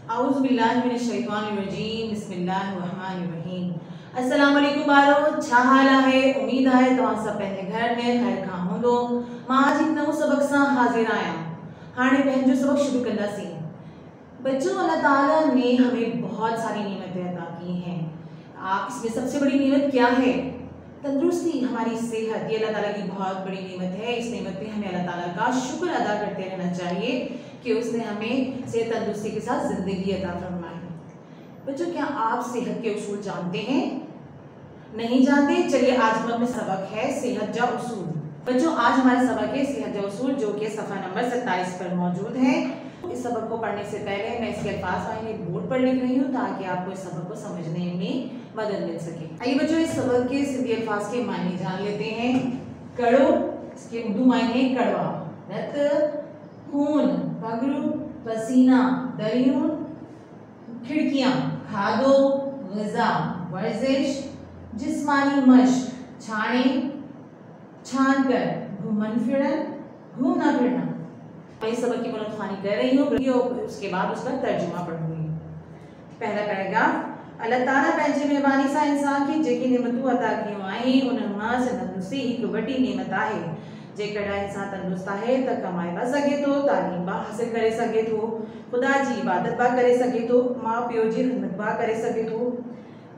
औज़ुबिल्लाहिमिनश्शैतानिर्रजीम बिस्मिल्लाहिर्रहमानिर्रहीम। अस्सलाम वालेकुम बारो छा हाल है। उम्मीद है तव्हां सब पंहिंजे घर में ख़ैर खां हूंदो। मां अॼु हिकु नओं सबक सां हाज़िर आहियां। हाणे पंहिंजो सबक शुरू कंदासीं। बच्चों, अल्लाह ताला ने हमें बहुत सारी नेमतें अता की हैं। इसमें सबसे बड़ी नेमत क्या है? तंदुरुस्ती, हमारी सेहत। ये अल्लाह ताला की बहुत बड़ी नेमत है। इस नेमत पे हमें अल्लाह ताला का शुक्र अदा करते रहना चाहिए कि उसने हमें सेहत तंदुरुस्ती के साथ ज़िंदगी अता फरमाई। बच्चों, क्या आप सेहत के उसूल जानते हैं? नहीं जानते? चलिए, आज हम अपना सबक है सेहत जा उसूल। बच्चों, आज हमारा सबक है सेहत जा उसूल, जो कि सफ़ा नंबर 27 पर मौजूद है। इस सबक को पढ़ने से पहले मैं इसके अल्फाज वाले बोर्ड पर लिख रही हूँ ताकि आपको इस सबक को समझने में मदद मिल सके। आइए बच्चों, इस सबक के सिंधी अल्फाज के मायने जान लेते हैं। कड़ो, इसके उर्दू मायने कड़वा। रत, खून, पगरू, पसीना, दरियून, खिड़कियां, खादो, ग़िज़ा, वर्जिश, जिस्मानी मश्क, छाने, छान कर, घूमन फिरन, घूमना फिरना। मैं इस सबक की मुनफ़्फ़ानी कर रही हूँ, उसके बाद उसका तर्जुमा पढ़ूंगी। पहला पैराग्राफ। अल्लाह ताला पंहिंजे मेहरबानी सां इंसान खे जेकी नेमतूं अता कयूं आहिनि उन मां तंदुरुस्ती हिकु वॾी नेमत आहे। जेकॾहिं इंसान तंदुरुस्त आहे त कमाए बि सघे थो, तालीम बि हासिल करे सघे थो, ख़ुदा जी इबादत बि करे सघे थो, माउ पीउ जी ख़िदमत बि करे सघे थो।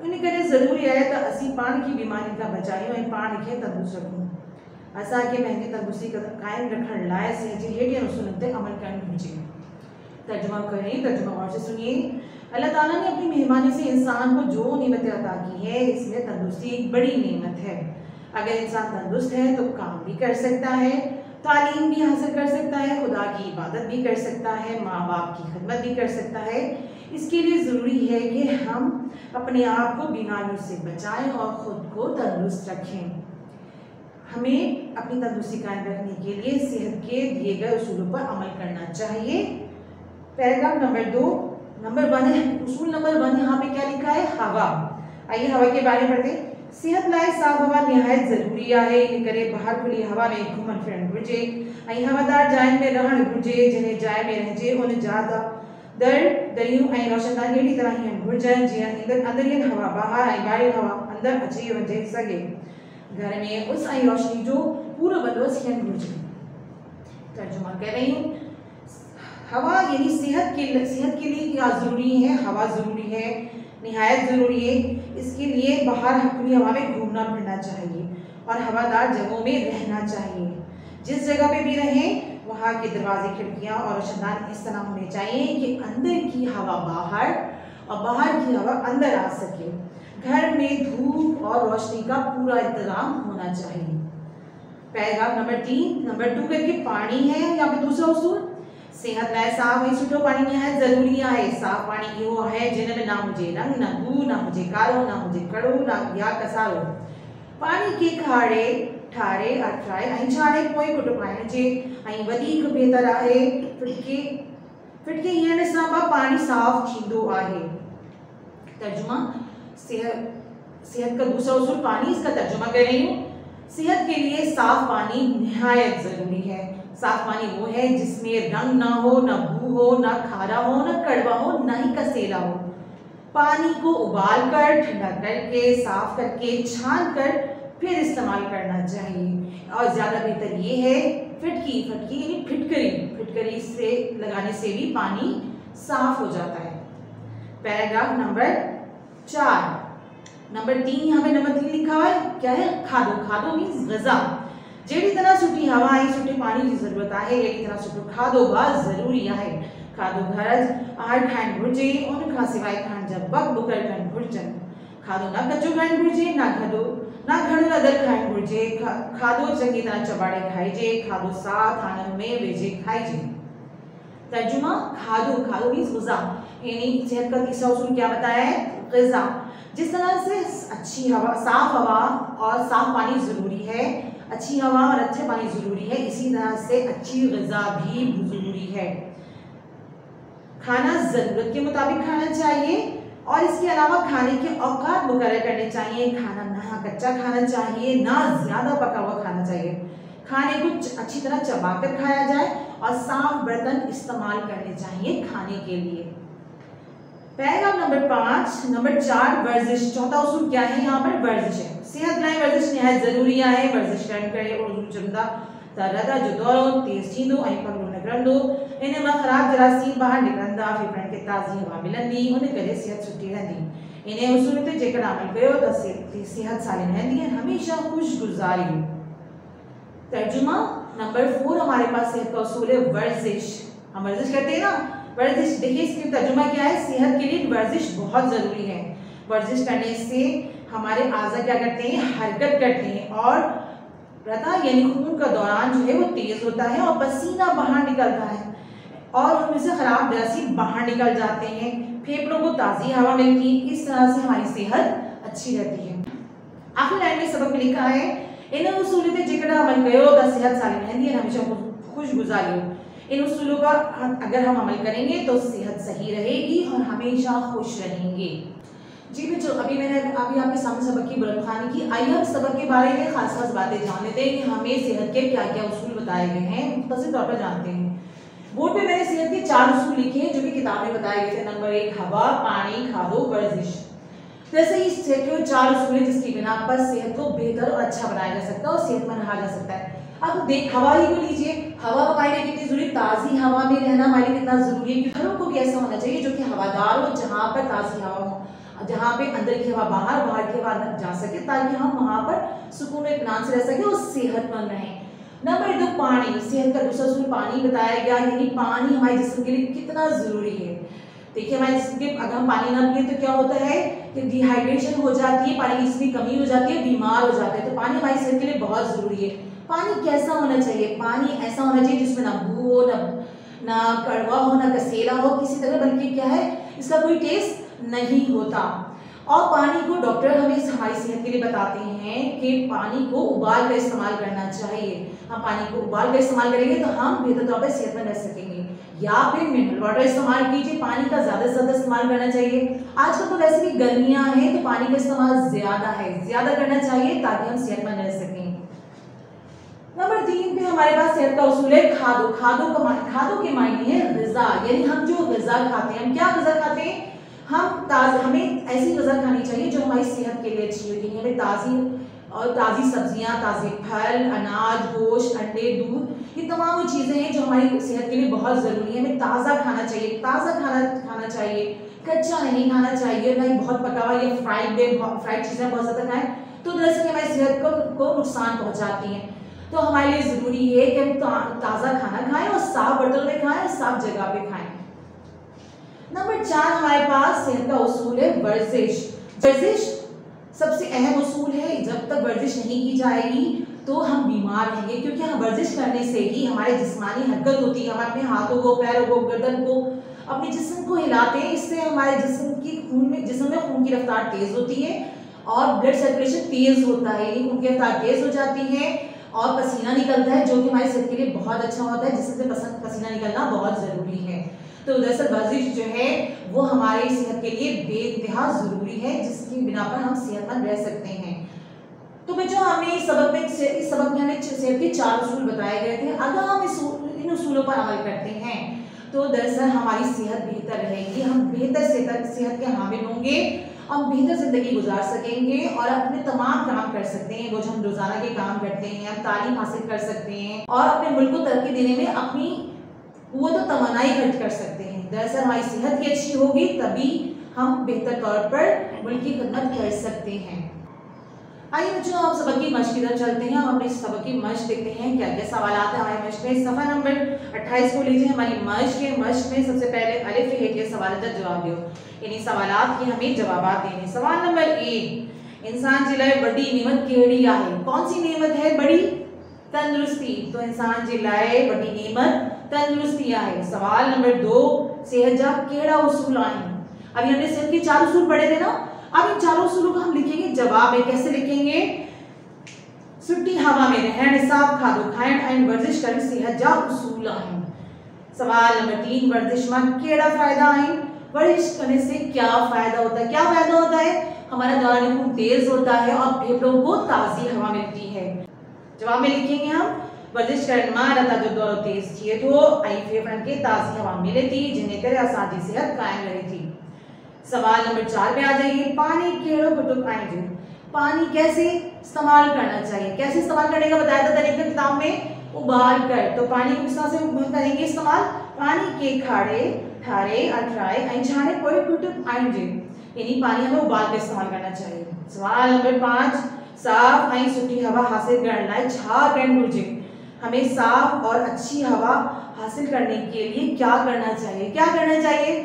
इन करे ज़रूरी आहे त असीं पाण खे बीमारियुनि खां बचायूं ऐं पाण खे तंदुरुस्त रखूं। असांखे पंहिंजी तंदुरुस्ती क़ाइमु रखण लाइ सेहत जे हेठियनि उसूलनि ते अमल करणु घुरिजे। तर्जुमा करें, तर्जुमा गौर से सुनिए। अल्लाह ताला ने अपनी मेहरबानी से इंसान को जो नेमतें अता की है, इसमें तंदुरुस्ती एक बड़ी नेमत है। अगर इंसान तंदुरुस्त है तो काम भी कर सकता है, तालीम भी हासिल कर सकता है, खुदा की इबादत भी कर सकता है, माँ बाप की खिदमत भी कर सकता है। इसके लिए ज़रूरी है कि हम अपने आप को बीमारियों से बचाएं और ख़ुद को तंदुरुस्त रखें। हमें अपनी तंदुरुस्ती कायम रखने के लिए सेहत के दिए गए उसूलों पर अमल करना चाहिए। पैराग्राफ नंबर 2, नंबर 1 है, उसूल नंबर 1 यहाँ पे क्या लिखा है? हवा। आइए हवा के बारे में पढ़ते हैं। सेहत लाइ साफ़ हवा निहायत ज़रूरी आहे। इन करे बाहर खुली हवा में घुमण फिरण घुरिजे ऐं हवादार जायुनि में रहण घुरिजे। जिन जाइ में रहिजे उन जा दरियूं ऐं रोशनदान अहिड़ी तरह हुअण घुरिजनि जीअं अंदरियन हवा ॿाहिरि ऐं ॿाहिरियों हवा अंदरि अची वञे सघे। घर में उस ऐं रोशनी जो पूरो बंदोबस्त थियणु घुरिजे। तर्जुमा कर रही हूँ। हवा यानी सेहत के लिए क्या ज़रूरी है? हवा ज़रूरी है, निहायत ज़रूरी है। इसके लिए बाहर खुली हवा में घूमना फिरना चाहिए और हवादार जगहों में रहना चाहिए। जिस जगह पे भी रहें वहाँ के दरवाजे, खिड़कियाँ और रोशनदान इस तरह होने चाहिए कि अंदर की हवा बाहर और बाहर की हवा अंदर आ सके। घर में धूप और रोशनी का पूरा इंतजाम होना चाहिए। पैराग्राफ नंबर 3, नंबर 2 करके पानी है। यहाँ पे दूसरा उसूल, सेहत लाइ साफ़ ऐं सुठो पाणी निहायत ज़रूरी आहे। साफ़ पाणी इहो आहे जिन में ना हुजे रंग, ना बू, ना हुजे कारो, ना हुजे कड़ो, ना या कसारो। पाणी खे खारे, ठारे, अटराए ऐं छाणे पोइ कुट पाइणिजे ऐं वधीक बहितर आहे फिटके हीअण सां बि पाणी साफ़ थींदो आहे। तर्जुमा। सेहत का दूसरा उसूल पानी, इसका तर्जुमा कर रही हूँ। सेहत के लिए साफ़ पानी निहायत ज़रूरी है। साफ पानी वो है जिसमें रंग ना हो, ना बू हो, ना खारा हो, ना कड़वा हो, ना ही कसेला हो। पानी को उबाल कर, ठंडा करके, साफ करके, छान कर फिर इस्तेमाल करना चाहिए। और ज़्यादा बेहतर ये है फिटकी यानी फिटकरी से लगाने से भी पानी साफ हो जाता है। पैराग्राफ नंबर 4, नंबर 3 यहाँ पे नंबर 3 लिखा हुआ है। क्या है? खादो मीन्स ग़िज़ा। जहिड़ी तरह सुठी हवा ऐं सुठे पाणी जी ज़रूरत आहे, अहिड़ी तरह सुठो खाधो बि ज़रूरी आहे। खाधो घर आहार खाइणु घुरिजे, उन खां सवाइ खाइण जा वक़्त मुक़ररु करणु घुरिजनि। खाधो न कचो खाइणु घुरिजे, ना घणो रधल खाइणु घुरिजे। खाधो चङी तरह चबाड़े खाइजे, खाधो साफ़ थान में वेझे खाइजे। तर्जुमा। खादो मीन्स ग़िज़ा, यानी सेहत का तीसरा उसूल क्या बताया है? ग़िज़ा। जिस तरह से अच्छी हवा, साफ़ हवा और साफ़ पानी ज़रूरी है, अच्छी हवा और अच्छे पानी ज़रूरी है, इसी तरह से अच्छी ग़िज़ा भी ज़रूरी है। खाना ज़रूरत के मुताबिक खाना चाहिए और इसके अलावा खाने के औकात मुकर्रर करने चाहिए। खाना ना कच्चा खाना चाहिए, ना ज़्यादा पका हुआ खाना चाहिए। खाने को अच्छी तरह चबाकर खाया जाए और साफ बर्तन इस्तेमाल करने चाहिए खाने के लिए। पैराग्राफ नंबर 5 नंबर 4 वर्जिश। चौथा उसूल क्या है यहाँ पर? वर्जिश है। सेहत बनाए वर्जिश निहायत जरूरी है। वर्जिश करन करे और जुमदा तरदा जो दौरो तेज थींदो ऐं पगड़ो न करंदो इन मां ख़राब जरासीम बाहर निकरंदा फेफड़नि खे ताज़ी हवा मिलंदी उन करे सेहत सुठी रहंदी। इन उसूल ते जेकर अमल कयो त सेहत सालिम रहंदी है हमेशा खुशगुजारी। तर्जुमा नंबर 4 हमारे पास सेहत का उसूल है वर्जिश। हम वर्जिश करते हैं ना, वर्जिश देखिए इसका तर्जुमा क्या है? सेहत के लिए वर्जिश बहुत जरूरी है। वर्जिश करने से हमारे आज़ा क्या करते हैं? हरकत करते हैं और रता यानी खून का दौरान जो है वो तेज होता है और पसीना बाहर निकलता है और उनमें से खराब जरासीम बाहर निकल जाते हैं, फेफड़ों को ताज़ी हवा मिलती है। इस तरह से हमारी सेहत अच्छी रहती है। आखिरी लाइन में सबक में लिखा है इन उसूलों पे जेकर अमल कयो त सेहत सालिम रहंदी है हमेशा खुशगुजारी हो। इन उसूलों का अगर हम अमल करेंगे तो सेहत सही रहेगी और हमेशा खुश रहेंगे। जी बच्चों, मैंने आपके सामने सबक की बुलंदखानी की। आइए हम सबक के बारे में खास बातें जान लेते हैं कि हमें सेहत के क्या क्या उसूल बताए गए हैं, मुख्तसर तौर पर जानते हैं। बोर्ड पे मैंने सेहत के 4 उसूल लिखे हैं जो कि किताब में बताए गए थे। नंबर 1 हवा, पानी, खादो, वर्जिश। जैसे ही सेहत के 4 उसूल हैं जिसकी बिना पर सेहत को बेहतर और अच्छा बनाया जा सकता है और सेहतमंद रहा जा सकता है। अब देख हवा ही को लीजिए, हवा हमारे लिए कितनी जरूरी, ताज़ी हवा में रहना हमारे लिए कितना जरूरी है। घरों को भी ऐसा होना चाहिए जो कि हवादार हो, जहाँ पर ताज़ी हवा हो, जहाँ पे अंदर की हवा बाहर, बाहर की हवा अंदर जा सके ताकि हम वहाँ पर सुकून और इत्मीनान से रह सके और सेहतमंद रहें। नंबर 2 पानी। सेहत का दूसरा उसूल पानी बताया गया, यानी पानी हमारे जिस्म के लिए कितना जरूरी है। देखिए हमारे जिस्म के अगर हम पानी ना पिए तो क्या होता है कि डिहाइड्रेशन हो जाती है, पानी की जितनी कमी हो जाती है, बीमार हो जाते हैं। तो पानी हमारी सेहत के लिए बहुत जरूरी है। पानी कैसा होना चाहिए? पानी ऐसा होना चाहिए जिसमें ना बू हो, ना कड़वा हो, ना कसेला हो किसी तरह, बल्कि क्या है इसका कोई टेस्ट नहीं होता। और पानी को डॉक्टर हमें हमारी सेहत के लिए बताते हैं कि पानी को उबाल कर इस्तेमाल करना चाहिए। हम पानी को उबाल कर इस्तेमाल करेंगे तो हम बेहतर तौर पर सेहतमंद रह सकेंगे। या फिर मिनरल वाटर इस्तेमाल कीजिए, पानी का ज़्यादा से ज़्यादा इस्तेमाल करना चाहिए। आजकल तो वैसे भी गर्मियाँ हैं तो पानी का इस्तेमाल ज़्यादा करना चाहिए ताकि हम सेहतमंद रह सकें। नंबर 3 पे हमारे पास सेहत का उसूल है खादो। खादो के मायने है ग़िज़ा, यानी हम जो ग़िज़ा खाते हैं, हम क्या ग़िज़ा खाते हैं? हमें ऐसी ग़िज़ा खानी चाहिए जो हमारी सेहत के लिए अच्छी हो, यानी हमें ताज़ी सब्जियां, ताज़े फल, अनाज, गोश्त, अंडे, दूध, ये तमाम वो चीज़ें हैं जो हमारी सेहत के लिए बहुत ज़रूरी है। हमें ताज़ा खाना चाहिए, ताज़ा खाना चाहिए, कच्चा नहीं खाना चाहिए, ना ही बहुत पका हुआ या फ्राइड चीज़ें बहुत ज़्यादा खाएं तो दरअसल हमारी सेहत को नुकसान पहुँचाती हैं। तो हमारे लिए ज़रूरी है कि हम ताज़ा खाना खाएं और साफ बर्तन में खाएं, साफ जगह पे खाएं। नंबर 4 हमारे पास सेहत का उसूल है वर्जिश। वर्जिश सबसे अहम उसूल है। जब तक वर्जिश नहीं की जाएगी तो हम बीमार रहेंगे, क्योंकि हम वर्जिश करने से ही हमारे जिस्मानी हरकत होती है। हम अपने हाथों को, पैरों को, गर्दन को, अपने जिस्म को हिलाते हैं। इससे हमारे जिस्म में खून की रफ्तार तेज होती है और ब्लड सर्कुलेशन तेज होता है, यानी खून की रफ्तार तेज हो जाती है और पसीना निकलता है जो कि हमारी सेहत के लिए बहुत अच्छा होता है, जिससे पसीना निकलना बहुत जरूरी है। तो दरअसल वर्जिश जो है वो हमारी सेहत के लिए बेइंतहा जरूरी है, जिसकी बिना पर हम सेहतमंद रह सकते हैं। तो बच्चों हमने इस सबक में हमें सेहत के 4 उसूल बताए गए थे। अगर हम इन उसूलों पर अमल करते हैं तो दरअसल हमारी सेहत बेहतर रहेगी, हम बेहतर सेहत के हामिल होंगे, हम बेहतर जिंदगी गुजार सकेंगे और अपने तमाम काम कर सकते हैं वो जो हम रोजाना के काम करते हैं। हम तालीम हासिल कर सकते हैं और अपने मुल्क को तरक्की देने में अपनी वो तो तमन्नाई खर्च कर सकते हैं। दरअसल हमारी सेहत की अच्छी होगी तभी हम बेहतर तौर पर मुल्क की खिदमत कर सकते हैं। आइए बच्चों हम सबक की मश्क की तरफ चलते हैं। हम अपने सबक की मश्क देखते हैं क्या क्या सवाल आते हैं हमारे मश्क में। सफ़ा नंबर 28 को लीजिए हमारी मश्क है। मश्क में सबसे पहले अलिफ के सवाल का जवाब दो, यानी सवालात के हमें जवाब देने। सवाल नंबर 1 इंसान जिलाए बड़ी नेमत केड़ी आहे। कौन सी नेमत है बड़ी? तंदुरुस्ती। तो इंसान जिलाए बड़ी नेमत तंदुरुस्ती आहे। सवाल नंबर 2 सेहत जा केड़ा उसूल आहिनि। अभी हमने सेहत के 4 उसूल पढ़े थे ना, अब इन 4 उसूलों को हम लिखेंगे जवाब में। कैसे लिखेंगे? सुठी हवा में रहण, साफ खाधो खाइण ऐं वर्जिश करण सेहत जा उसूल आहिनि। सवाल नंबर 3 वर्जिश मां केड़ा फायदा आहिनि। वर्जिश करने से क्या फायदा होता है? क्या फायदा होता है? हमारा दौरान खून तेज होता है और फेफड़ों को ताज़ी हवा मिलती है। जवाब में लिखेंगे हम वर्जिश करण मां रता जो दौरो तेज थिए थो ऐं फेफड़नि खे ताज़ी हवा मिले थी, जिन करे असांजी सेहत कायम रहे थी। सवाल नंबर 4 पे आ जाइए। पानी केड़ो कुटुब आइंजो, पानी कैसे इस्तेमाल करना चाहिए, कैसे इस्तेमाल करने का बताया था तरीका किताब में, उबाल कर। तो पानी को किस तरह से करेंगे इस्तेमाल, पानी के खाड़े ठारे अठराए ऐंछाड़े कोई कुटुब आइंजे, यानी पानी हमें उबाल कर इस्तेमाल करना चाहिए। सवाल नंबर 5, साफ ऐं सुठी हवा हासिल करने लाए छा करण घुर्जे, हमें साफ और अच्छी हवा हासिल करने के लिए क्या करना चाहिए, क्या करना चाहिए।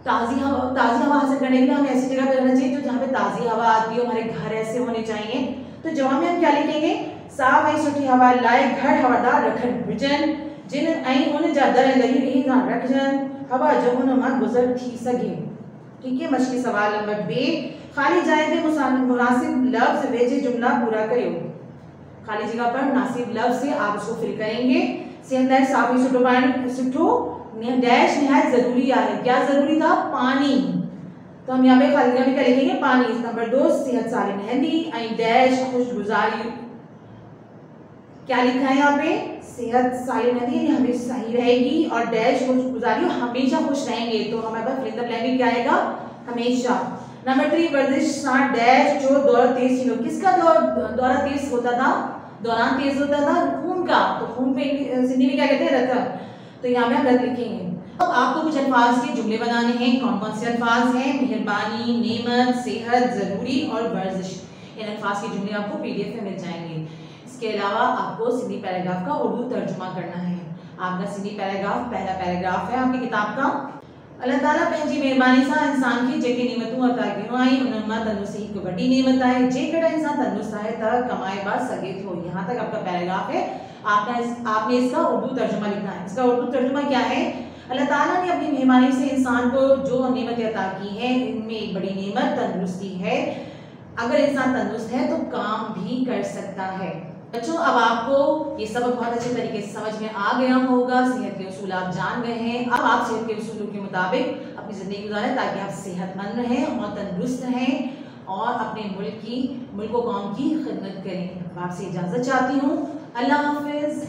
ताज़ी हवा हासिल करने के लिए हमें ऐसी जगह पे रहना चाहिए जहाँ पे ताज़ी हवा आती हो, हमारे घर ऐसे होने चाहिए। तो जवाब में हम क्या लिखेंगे, साफ ऐं सुठी हवा लाए घर हवादार रखन घुर्जन, जिन ऐं उन जा दर दही रही ध्यान रखजन, हवा जो उन मां गुजर थी सके। ठीक है। मछली सवाल नंबर 2, खाली जगह पे मुनासिब लफ्ज वेजे जुमला पूरा करियो। खाली जगह पर मुनासिब लफ्ज से आप उसको फिल करेंगे। सेहत साफ सुठो पानी सुठो डैश निहायत जरूरी है, क्या जरूरी था, पानी। तो हम यहाँ पे खाली जगह में क्या लिखेंगे, पानी। नंबर 2, सेहत सालिम रहंदी ऐं डैश खुशगुजारी, क्या लिखा है यहाँ पे, सेहत सालिम रहंदी यानी हमेशा सही रहेगी, और डैश खुशगुजारी हमेशा खुश रहेंगे। तो हमारे पास फिल द ब्लैंक क्या आएगा, हमेशा। नंबर 3, वर्जिश सा डैश जो दौरा तेज थी, किसका दौरा तेज होता था, दौरान तेज होता था खून का। तो खून पे हिंदी में क्या कहते हैं, रक्त। तो यहाँ पे हम रक्त लिखेंगे। अब आपको कुछ अल्फाज के जुमले बनाने हैं। कौन कौन से अल्फाज हैं, मेहरबानी, नेमत, सेहत, जरूरी और वर्जिश। इन अल्फाज के जुमले आपको PDF में मिल जाएंगे। इसके अलावा आपको सिंधी पैराग्राफ का उर्दू तर्जुमा करना है। आपका सिंधी पैराग्राफ पहला पैराग्राफ है आपकी किताब का। अल्लाह ताला पंहिंजी मेहरबानी सां इंसान खे जेके नेमतूं अता कयूं आहिनि उन्हनि मां तंदुरुस्ती हिकु वॾी नेमत आहे। जेकॾहिं इंसान तंदुरुस्त आहे त कमाए बा सघे थो। यहाँ तक आपका पैराग्राफ है। आपने इसका उर्दू तर्जुमा लिखना है। इसका उर्दू तर्जुमा क्या है, अल्लाह ताला ने अपनी मेहरबानी से इंसान को जो नेमतें अता की हैं, इनमें एक बड़ी नेमत तंदुरुस्ती है। अगर इंसान तंदुरुस्त है तो काम भी कर सकता है। बच्चों, अब आपको ये सबक बहुत अच्छे तरीके से समझ में आ गया होगा। सेहत के उसूल आप जान गए हैं। अब आप सेहत के उसूलों के मुताबिक अपनी ज़िंदगी गुजारें ताकि आप सेहतमंद रहें और तंदुरुस्त रहें और अपने मुल्क व कौम की खिदमत करें। अब आपसे इजाज़त चाहती हूँ। अल्लाह हाफिज़।